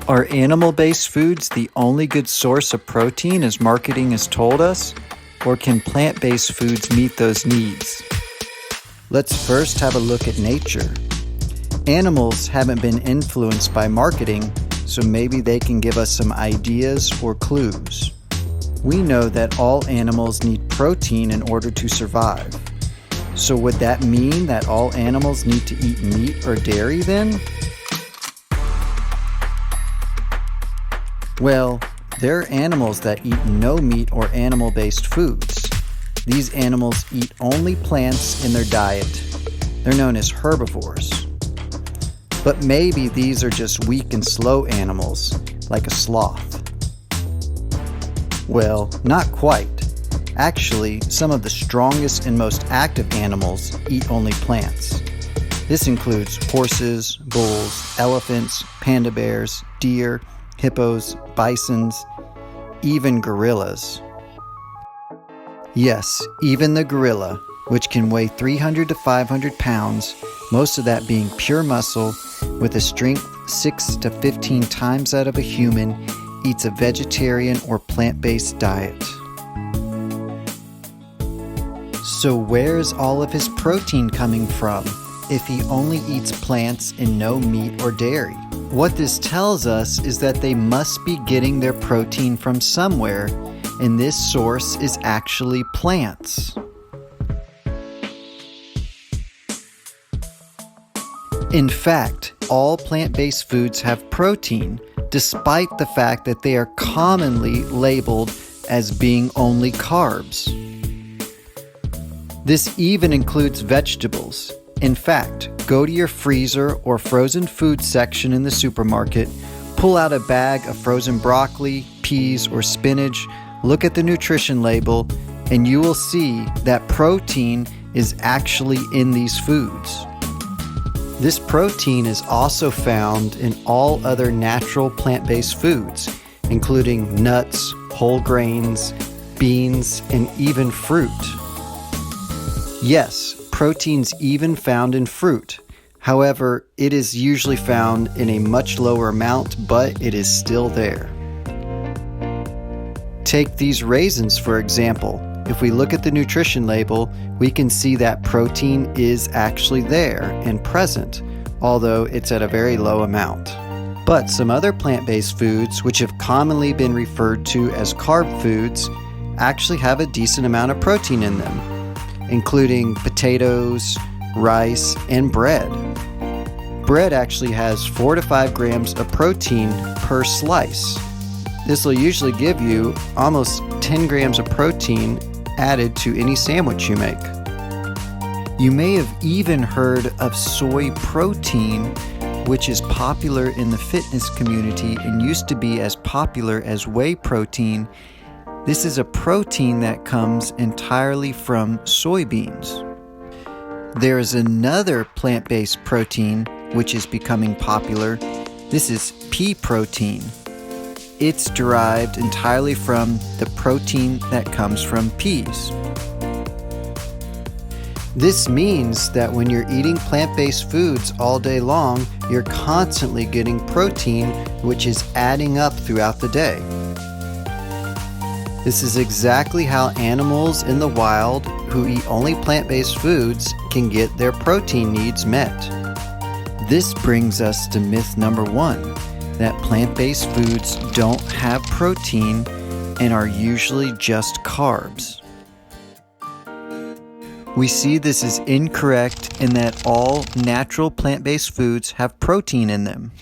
Are animal-based foods the only good source of protein as marketing has told us? Or can plant-based foods meet those needs? Let's first have a look at nature. Animals haven't been influenced by marketing, so maybe they can give us some ideas or clues. We know that all animals need protein in order to survive. So would that mean that all animals need to eat meat or dairy then? Well, there are animals that eat no meat or animal-based foods. These animals eat only plants in their diet. They're known as herbivores. But maybe these are just weak and slow animals, like a sloth. Well, not quite. Actually, some of the strongest and most active animals eat only plants. This includes horses, bulls, elephants, panda bears, deer, hippos, bisons, even gorillas. Yes, even the gorilla, which can weigh 300 to 500 pounds, most of that being pure muscle, with a strength 6 to 15 times that of a human, eats a vegetarian or plant-based diet. So where's all of his protein coming from if he only eats plants and no meat or dairy? What this tells us is that they must be getting their protein from somewhere, and this source is actually plants. In fact, all plant-based foods have protein, despite the fact that they are commonly labeled as being only carbs. This even includes vegetables. In fact, go to your freezer or frozen food section in the supermarket, pull out a bag of frozen broccoli, peas, or spinach, look at the nutrition label, and you will see that protein is actually in these foods. This protein is also found in all other natural plant-based foods, including nuts, whole grains, beans, and even fruit. Yes, protein's even found in fruit. However, it is usually found in a much lower amount, but it is still there. Take these raisins, for example. If we look at the nutrition label, we can see that protein is actually there and present, although it's at a very low amount. But some other plant-based foods, which have commonly been referred to as carb foods, actually have a decent amount of protein in them, including potatoes, rice, and bread. Bread actually has 4 to 5 grams of protein per slice. This will usually give you almost 10 grams of protein added to any sandwich you make. You may have even heard of soy protein, which is popular in the fitness community and used to be as popular as whey protein. This is a protein that comes entirely from soybeans. There is another plant-based protein which is becoming popular. This is pea protein. It's derived entirely from the protein that comes from peas. This means that when you're eating plant-based foods all day long, you're constantly getting protein, which is adding up throughout the day. This is exactly how animals in the wild who eat only plant-based foods can get their protein needs met. This brings us to myth number 1, that plant-based foods don't have protein and are usually just carbs. We see this is incorrect in that all natural plant-based foods have protein in them.